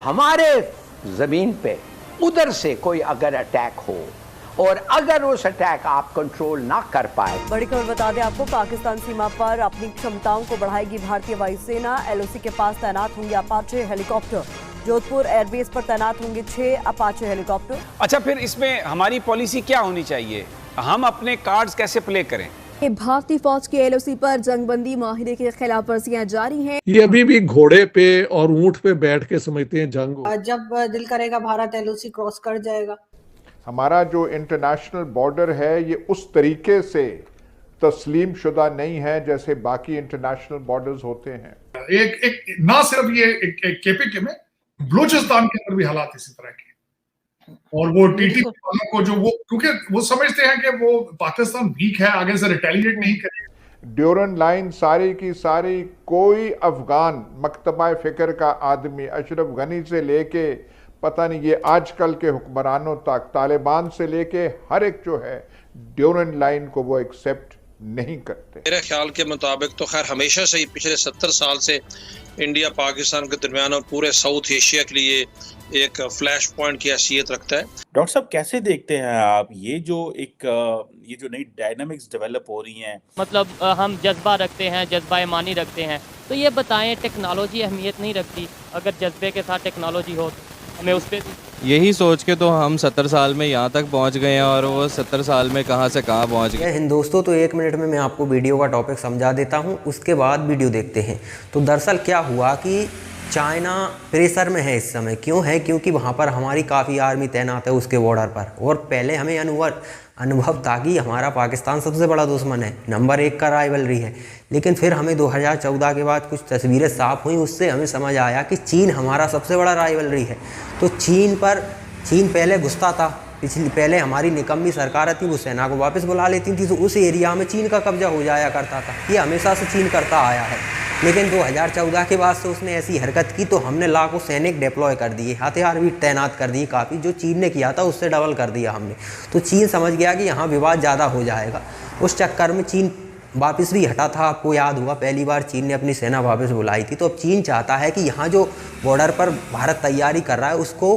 हमारे जमीन पे उधर से कोई अगर अटैक हो और अगर उस अटैक आप कंट्रोल ना कर पाए। बड़ी खबर बता दें आपको, पाकिस्तान सीमा पर अपनी क्षमताओं को बढ़ाएगी भारतीय वायुसेना। एलओसी के पास तैनात होंगे अपाचे हेलीकॉप्टर। जोधपुर एयरबेस पर तैनात होंगे 6 अपाचे हेलीकॉप्टर। अच्छा, फिर इसमें हमारी पॉलिसी क्या होनी चाहिए? हम अपने कार्ड्स कैसे प्ले करें? भारतीय फौज के एलओसी पर जंगबंदी माहिरे की खिलाफ वर्जियां जारी हैं। ये अभी भी घोड़े पे और ऊंट पे बैठ के समझते हैं जंग हो। जब दिल करेगा भारत एलओसी क्रॉस कर जाएगा। हमारा जो इंटरनेशनल बॉर्डर है ये उस तरीके से तस्लीम शुदा नहीं है जैसे बाकी इंटरनेशनल बॉर्डर्स होते हैं। एक ना सिर्फ ये एक केपीके में, बलूचिस्तान के अंदर भी हालात इसी तरह के, और वो टीटी वालों को जो वो, क्योंकि वो समझते हैं कि वो पाकिस्तान वीक है, आगे से रिटेलिएट नहीं करेगा। ड्यूरन लाइन सारी की सारी, कोई अफगान मकतबा फिक्र का आदमी अशरफ गनी से लेके पता नहीं ये आजकल के हुक्मरानों तक, तालिबान से लेके हर एक जो है ड्यूरन लाइन को वो एक्सेप्ट नहीं करते। मेरे ख्याल के मुताबिक तो खैर हमेशा से ही पिछले 70 साल से इंडिया पाकिस्तान के दरमियान और पूरे साउथ एशिया के लिए एक फ्लैश पॉइंट की हैसियत रखता है। डॉक्टर साहब, कैसे देखते हैं आप ये जो नई डायनामिक्स डेवलप हो रही हैं? मतलब हम जज्बा रखते हैं, जज्बा ईमानी रखते हैं, तो ये बताएं टेक्नोलॉजी अहमियत नहीं रखती? अगर जज्बे के साथ टेक्नोलॉजी हो तो हमें उस पर यही सोच के तो हम 70 साल में यहाँ तक पहुँच गए हैं, और वो 70 साल में कहाँ से कहाँ पहुँच गए। हिंद दोस्तों, तो 1 मिनट में मैं आपको वीडियो का टॉपिक समझा देता हूँ, उसके बाद वीडियो देखते हैं। तो दरअसल क्या हुआ कि चाइना प्रेशर में है इस समय। क्यों है? क्योंकि वहाँ पर हमारी काफ़ी आर्मी तैनात है उसके बॉर्डर पर, और पहले हमें अनुभव था कि हमारा पाकिस्तान सबसे बड़ा दुश्मन है, नंबर 1 का राइवलरी है। लेकिन फिर हमें 2014 के बाद कुछ तस्वीरें साफ हुई, उससे हमें समझ आया कि चीन हमारा सबसे बड़ा राइवलरी है। तो चीन पहले घुसता था, पहले हमारी निकम्मी सरकार थी, वो सेना को वापस बुला लेती थी, तो उस एरिया में चीन का कब्जा हो जाया करता था। ये हमेशा से चीन करता आया है। लेकिन 2014 के बाद से उसने ऐसी हरकत की तो हमने लाखों सैनिक डिप्लॉय कर दिए, हथियार भी तैनात कर दिए काफ़ी। जो चीन ने किया था उससे डबल कर दिया हमने। तो चीन समझ गया कि यहाँ विवाद ज़्यादा हो जाएगा। उस चक्कर में चीन वापस भी हटा था। आपको याद हुआ पहली बार चीन ने अपनी सेना वापस बुलाई थी। तो अब चीन चाहता है कि यहाँ जो बॉर्डर पर भारत तैयारी कर रहा है उसको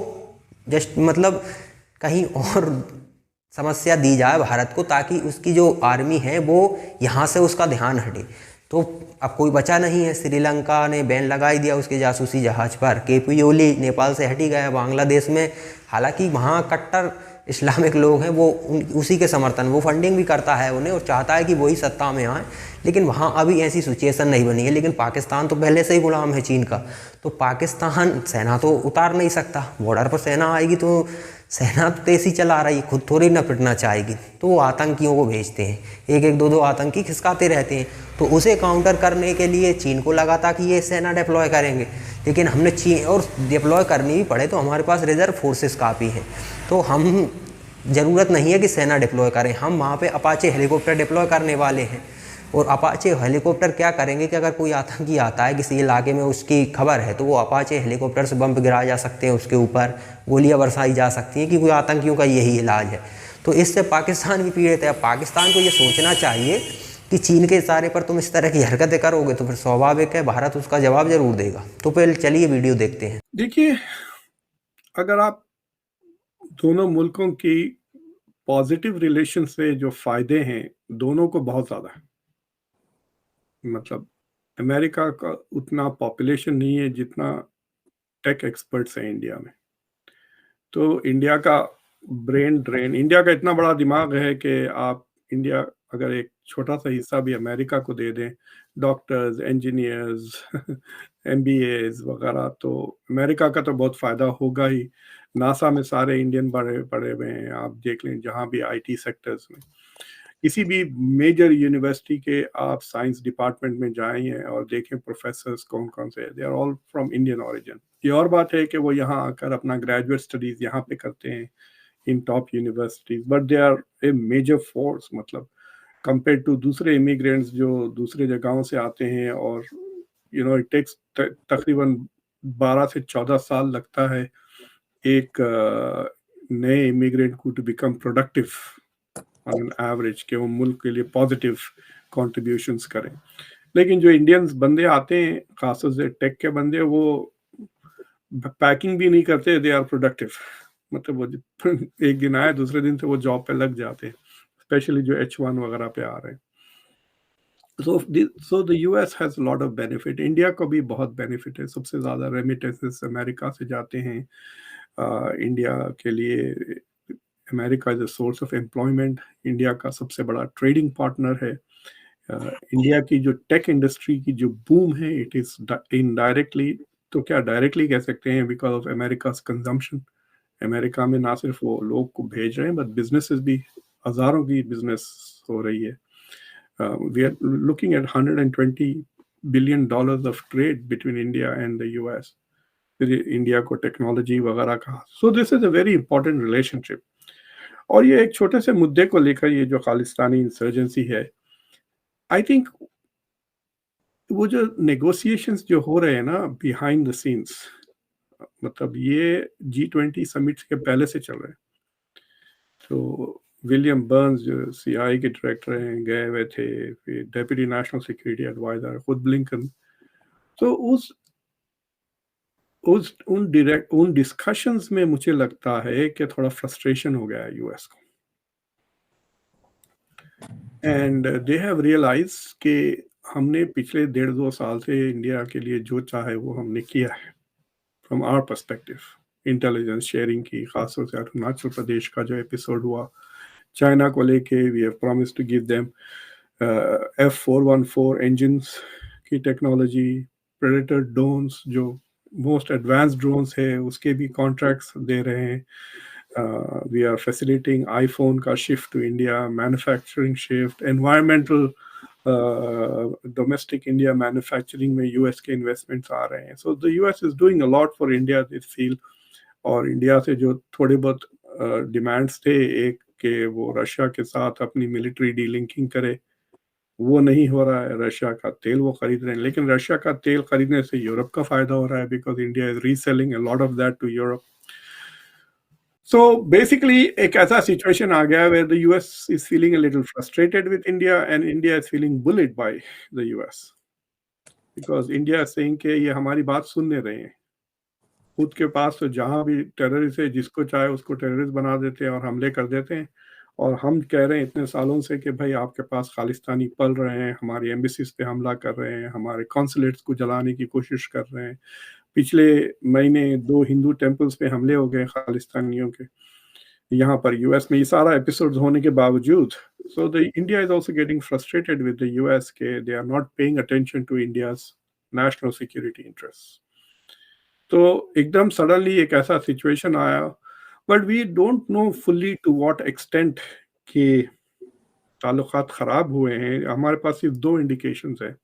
कहीं और समस्या दी जाए भारत को, ताकि उसकी जो आर्मी है वो यहाँ से उसका ध्यान हटे। तो अब कोई बचा नहीं है। श्रीलंका ने बैन लगाई दिया उसके जासूसी जहाज़ पर। केपी ओली नेपाल से हटी गया बांग्लादेश में। हालांकि वहाँ कट्टर इस्लामिक लोग हैं, वो उसी के समर्थन, वो फंडिंग भी करता है उन्हें और चाहता है कि वही सत्ता में आए। लेकिन वहाँ अभी ऐसी सिचुएशन नहीं बनी है। लेकिन पाकिस्तान तो पहले से ही गुलाम है चीन का, तो पाकिस्तान सेना तो उतार नहीं सकता। बॉर्डर पर सेना आएगी तो सेना तो तेजी चला रही है, खुद थोड़ी न पिटना चाहेगी। तो वो आतंकियों को भेजते हैं, एक दो आतंकी खिसकाते रहते हैं। तो उसे काउंटर करने के लिए चीन को लगा था कि ये सेना डिप्लॉय करेंगे। लेकिन हमने चीन और डिप्लॉय करनी भी पड़े तो हमारे पास रिजर्व फोर्सेस काफ़ी हैं, तो हम ज़रूरत नहीं है कि सेना डिप्लॉय करें। हम वहाँ पे अपाचे हेलीकॉप्टर डिप्लॉय करने वाले हैं। और अपाचे हेलीकॉप्टर क्या करेंगे कि अगर कोई आतंकी आता है किसी इलाके में, उसकी खबर है, तो वो अपाचे हेलीकॉप्टर से बम गिराए जा सकते हैं, उसके ऊपर गोलियां बरसाई जा सकती हैं, क्योंकि आतंकियों का यही इलाज है। तो इससे पाकिस्तान भी पीड़ित है। पाकिस्तान को ये सोचना चाहिए कि चीन के इशारे पर तुम इस तरह की हरकतें करोगे तो फिर स्वाभाविक है भारत उसका जवाब जरूर देगा। तो पहले चलिए वीडियो देखते हैं। देखिए, अगर आप दोनों मुल्कों की पॉजिटिव रिलेशन से जो फायदे हैं, दोनों को बहुत ज़्यादा है। मतलब अमेरिका का उतना पॉपुलेशन नहीं है जितना टेक एक्सपर्ट्स हैं इंडिया में। तो इंडिया का ब्रेन ड्रेन, इंडिया का इतना बड़ा दिमाग है कि आप इंडिया अगर एक छोटा सा हिस्सा भी अमेरिका को दे दें, डॉक्टर्स, इंजीनियर्स, एमबीएज वगैरह, तो अमेरिका का तो बहुत फ़ायदा होगा ही। नासा में सारे इंडियन पड़े हुए हैं, आप देख लें जहाँ भी आईटी सेक्टर्स में। किसी भी मेजर यूनिवर्सिटी के आप साइंस डिपार्टमेंट में जाएं और देखें प्रोफेसर्स कौन कौन से, they are all from Indian origin. ये और बात है कि वो यहाँ आकर अपना ग्रेजुएट स्टडीज यहाँ पे करते हैं in top universities, but they are a major force, मतलब कंपेयर टू दूसरे इमिग्रेंट्स जो दूसरे जगहों से आते हैं। और इट टेक्स तकरीबन 12 से 14 साल लगता है एक नए इमिग्रेंट को to become productive on an average, कि वो मुल्क के लिए पॉजिटिव कॉन्ट्रीब्यूशंस करें। लेकिन जो इंडियंस बंदे आते हैं, खासतौर से टेक के बंदे, वो पैकिंग भी नहीं करते, दे आर प्रोडक्टिव। मतलब वो एक दिन आए, दूसरे दिन से वो जॉब पे लग जाते हैं, स्पेशली जो H1 वगैरह पे आ रहे हैं। So the US has lot of benefit, India को भी बहुत बेनिफिट है। सबसे ज़्यादा रेमिटेंसेस अमेरिका से जाते हैं इंडिया के लिए। America is a source of employment, India का सबसे बड़ा ट्रेडिंग पार्टनर है। इंडिया की जो टेक इंडस्ट्री की जो बूम है, इट इज इनडायरेक्टली, तो क्या डायरेक्टली कह सकते हैं, because of America's consumption. America में ना सिर्फ वो लोग को भेज रहे हैं, बट बिजनेसेस भी, हजारों की बिजनेस हो रही है। We are looking at $120 billion of trade between India and the US, India को टेक्नोलॉजी वगैरह का। So this is a very important relationship. और ये एक छोटे से मुद्दे को लेकर ये जो खालिस्तानी इंसर्जेंसी है, आई थिंक वो जो नेगोशिएशंस जो हो रहे हैं ना बिहाइंड द सीन्स, मतलब ये G20 समिट्स के पहले से चल रहे हैं। तो विलियम बर्न्स जो CIA के डायरेक्टर हैं गए हुए थे, फिर डेप्यूटी नेशनल सिक्योरिटी एडवाइजर खुद ब्लिंकन। तो उन डिस्कशंस में मुझे लगता है कि थोड़ा फ्रस्ट्रेशन हो गया है यूएस को, एंड दे हैव रियलाइज कि हमने पिछले 1.5-2 साल से इंडिया के लिए जो चाहे वो हमने किया है from our perspective. Intelligence sharing की, खासतौर से अरुणाचल प्रदेश का जो एपिसोड हुआ, चाइना को लेके we have promised to give them F414 engines की टेक्नोलॉजी, प्रेडेटर ड्रोन्स जो मोस्ट एडवांस ड्रोन्स है उसके भी कॉन्ट्रैक्ट्स दे रहे हैं। वी आर फैसिलिटेटिंग आईफोन का shift to India, manufacturing shift, environmental domestic India manufacturing में यूएस के इन्वेस्टमेंट्स आ रहे हैं। So the US is doing a lot for India this feel. और इंडिया से जो थोड़े बहुत डिमांड्स थे, एक कि वो रशिया के साथ अपनी मिलिट्री डीलिंकिंग करे, वो नहीं हो रहा है। रशिया का तेल वो खरीद रहे हैं, लेकिन रशिया का तेल खरीदने से यूरोप का फायदा हो रहा है, because India is reselling a lot of that to Europe. So basically एक ऐसा सिचुएशन आ गया where the US is feeling a little frustrated with India and India is feeling bullied by the US, because India is saying कि ये हमारी बात सुनने रहे हैं। खुद के पास तो जहां भी टेररिस्ट है, जिसको चाहे उसको टेररिस्ट बना देते हैं और हमले कर देते हैं। और हम कह रहे हैं इतने सालों से कि भाई आपके पास खालिस्तानी पल रहे हैं, हमारी एम्बेसीज पे हमला कर रहे हैं, हमारे कॉन्सुलेट्स को जलाने की कोशिश कर रहे हैं। पिछले महीने 2 हिंदू टेम्पल्स पे हमले हो गए खालिस्तानियों के, यहाँ पर यूएस में। ये सारा एपिसोड्स होने के बावजूद, so the India is also getting frustrated with the US के they are not paying attention to India's national security interest. तो एकदम सडनली एक ऐसा सिचुएशन आया, but we don't know fully to what extent के ताल्लुकात खराब हुए हैं। हमारे पास सिर्फ 2 इंडिकेशंस हैं।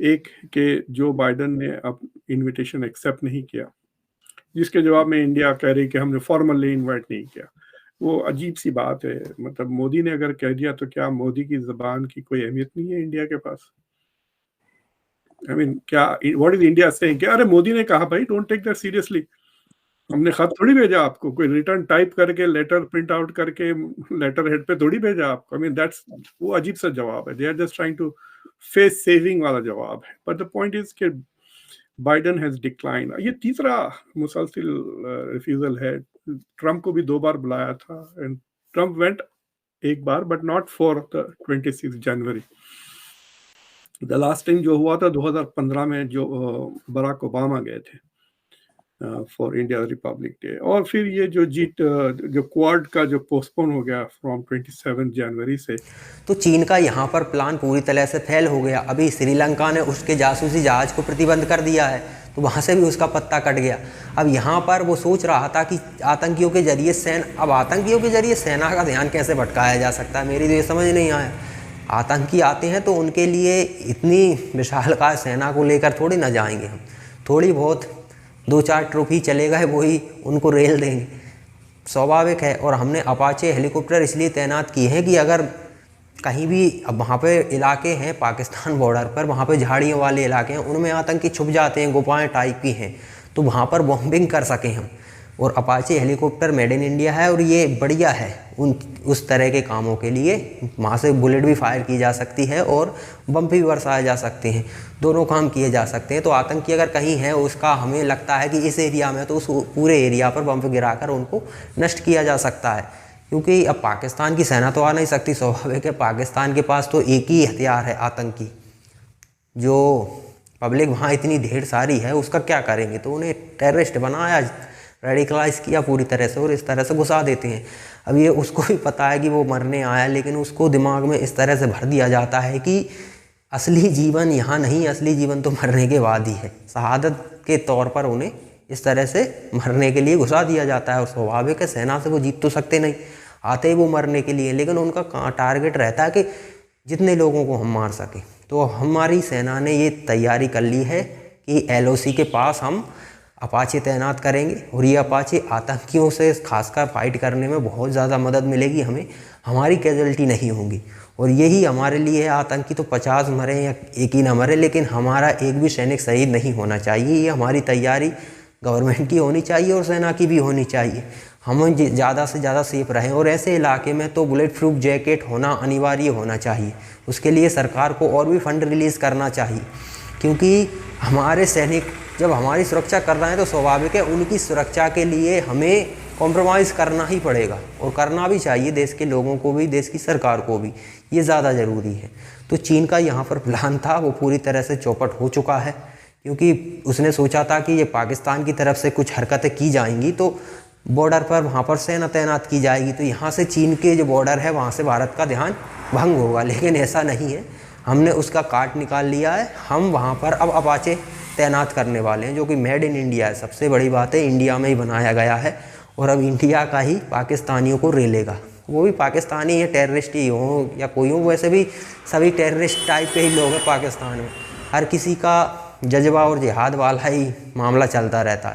एक कि जो बाइडन ने अब इनविटेशन एक्सेप्ट नहीं किया, जिसके जवाब में इंडिया कह रही कि हमने फॉर्मली इनवाइट नहीं किया। वो अजीब सी बात है। मतलब मोदी ने अगर कह दिया तो क्या मोदी की जबान की कोई अहमियत नहीं है इंडिया के पास? आई मीन क्या व्हाट इज इंडिया सेइंग कि अरे मोदी ने कहा भाई डोंट टेक दैट सीरियसली, हमने खत थोड़ी भेजा आपको, कोई रिटर्न टाइप करके लेटर प्रिंट आउट करके लेटर हेड पे थोड़ी भेजा आपको। आई मीन दैट्स वो अजीब सा जवाब है। They are just trying to face saving वाला जवाब है। बट द पॉइंट इज कि बाइडन हैज डिक्लाइन। ये तीसरा मुसलसल रिफ्यूजल है। ट्रम्प को भी 2 बार बुलाया था एंड ट्रम्प वेंट एक बार, but not for the 26 January. The last time जो हुआ था 2015 में, जो बराक ओबामा गए थे फॉर इंडिया रिपब्लिक डे। और फिर ये जो क्वाड का जो पोस्टपोन हो गया फ्रॉम 27 जनवरी से। तो चीन का यहाँ पर प्लान पूरी तरह से फेल हो गया। अभी श्रीलंका ने उसके जासूसी जहाज को प्रतिबंध कर दिया है, तो वहाँ से भी उसका पत्ता कट गया। अब यहाँ पर वो सोच रहा था कि आतंकियों के जरिए सेना का ध्यान कैसे भटकाया जा सकता है। मेरी तो ये समझ नहीं आया। आतंकी आते हैं तो उनके लिए इतनी विशालकाय सेना को लेकर थोड़ी ना जाएंगे हम। थोड़ी बहुत 2-4 ट्रॉफी चले गए वही उनको रेल देंगे, स्वाभाविक है। और हमने अपाचे हेलीकॉप्टर इसलिए तैनात किए हैं कि अगर कहीं भी, अब वहाँ पे इलाके हैं पाकिस्तान बॉर्डर पर, वहाँ पे झाड़ियों वाले इलाके हैं, उनमें आतंकी छुप जाते हैं, गुफाएं टाइप की हैं, तो वहाँ पर बॉम्बिंग कर सकें हम। और Apache helicopter made in India है और ये बढ़िया है उस तरह के कामों के लिए। वहाँ से बुलेट भी फायर की जा सकती है और बम भी बरसाए जा सकते हैं, दोनों काम किए जा सकते हैं। तो आतंकी अगर कहीं है उसका हमें लगता है कि इस एरिया में तो उस पूरे एरिया पर बम गिराकर उनको नष्ट किया जा सकता है, क्योंकि अब पाकिस्तान की सेना तो आ नहीं सकती। स्वाभाविक है, पाकिस्तान के पास तो एक ही हथियार है आतंकी। जो पब्लिक वहाँ इतनी ढेर सारी है उसका क्या करेंगे, तो उन्हें टेररिस्ट बनाया, रेडिकलाइज किया पूरी तरह से और इस तरह से घुसा देते हैं। अब ये उसको भी पता है कि वो मरने आया, लेकिन उसको दिमाग में इस तरह से भर दिया जाता है कि असली जीवन यहाँ नहीं, असली जीवन तो मरने के बाद ही है। शहादत के तौर पर उन्हें इस तरह से मरने के लिए घुसा दिया जाता है। और स्वाभाविक है, सेना से वो जीत तो सकते नहीं, आते ही वो मरने के लिए, लेकिन उनका टारगेट रहता है कि जितने लोगों को हम मार सकें। तो हमारी सेना ने ये तैयारी कर ली है कि LOC के पास हम अपाचे तैनात करेंगे और ये अपाचे आतंकियों से खासकर फाइट करने में बहुत ज़्यादा मदद मिलेगी हमें, हमारी कैजुअल्टी नहीं होगी। और यही हमारे लिए है, आतंकी तो 50 मरे या एक ही ना मरे, लेकिन हमारा एक भी सैनिक शहीद नहीं होना चाहिए। ये हमारी तैयारी गवर्नमेंट की होनी चाहिए और सेना की भी होनी चाहिए। हम ज़्यादा से ज़्यादा सेफ रहें और ऐसे इलाके में तो बुलेट प्रूफ जैकेट होना अनिवार्य होना चाहिए। उसके लिए सरकार को और भी फंड रिलीज़ करना चाहिए, क्योंकि हमारे सैनिक जब हमारी सुरक्षा कर रहे हैं तो स्वाभाविक है उनकी सुरक्षा के लिए हमें कॉम्प्रोमाइज़ करना ही पड़ेगा और करना भी चाहिए, देश के लोगों को भी, देश की सरकार को भी, ये ज़्यादा ज़रूरी है। तो चीन का यहाँ पर प्लान था वो पूरी तरह से चौपट हो चुका है, क्योंकि उसने सोचा था कि ये पाकिस्तान की तरफ से कुछ हरकतें की जाएंगी तो बॉर्डर पर वहाँ पर सेना तैनात की जाएगी, तो यहाँ से चीन के जो बॉर्डर है वहाँ से भारत का ध्यान भंग होगा। लेकिन ऐसा नहीं है, हमने उसका काट निकाल लिया है। हम वहाँ पर अब अपाचे तैनात करने वाले हैं, जो कि मेड इन इंडिया है। सबसे बड़ी बात है, इंडिया में ही बनाया गया है और अब इंडिया का ही पाकिस्तानियों को रेलेगा। वो भी पाकिस्तानी या टेररिस्ट ही हो या कोई हो, वैसे भी सभी टेररिस्ट टाइप के ही लोग हैं पाकिस्तान में। हर किसी का जज्बा और जिहाद वाला ही मामला चलता रहता है।